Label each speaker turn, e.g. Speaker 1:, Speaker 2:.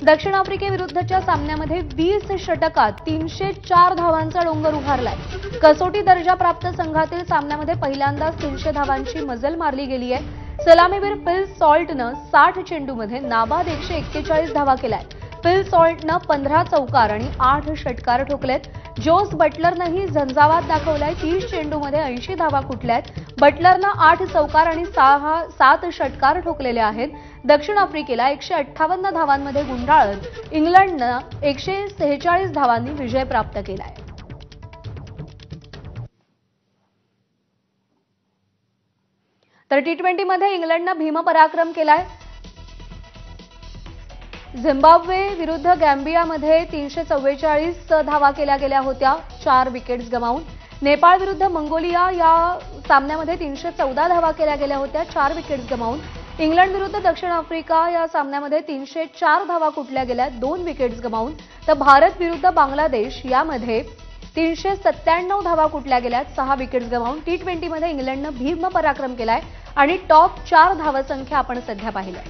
Speaker 1: दक्षिण आफ्रिकेविरुद्धच्या सामन्यामध्ये 20 षटकात 304 धावांचा डोंगर उभारलाय। कसोटी दर्जा प्राप्त संघातील सामन्यामध्ये पहिल्यांदाच 300 धावांची मजल मारली गेली आहे। सलामीवीर फिल सॉल्टनं 60 चेंडूमध्ये नाबाद 141 धावा केल्यात। फिल सॉल्टनं 15 चौकार आणि 8 षटकार ठोकलेत। जोस बटलरनंही झंझावात दाखवलाय। 30 चेंडूमध्ये 80 धावा कुठल्यात। बटलरनं 8 चौकार आणि 7 षटकार ठोकलेले आहेत। दक्षिण आफ्रिकेला 158 धावांमध्ये गुंडाळत इंग्लंडनं 146 धावांनी विजय प्राप्त केलाय। तर T20 मध्ये इंग्लंडनं भीमपराक्रम केलाय। झिम्बाब्वे विरुद्ध गॅम्बियामध्ये 344 धावा केल्या गेल्या होत्या, 4 विकेट्स गमावून। नेपाळ विरुद्ध मंगोलिया या सामन्यामध्ये 314 धावा केल्या गेल्या होत्या, 4 विकेट्स गमावून। इंग्लंड विरुद्ध दक्षिण आफ्रिका या सामन्यामध्ये 304 धावा कुठल्या गेल्या, 2 विकेट्स गमावून। तर भारत विरुद्ध बांगलादेश यामध्ये 397 धावा कुठल्या गेल्या, 6 विकेट्स गमावून। T20 मध्ये इंग्लंडनं भीमपराक्रम केलाय आणि टॉप 4 धावसंख्या आपण सध्या पाहिल्या।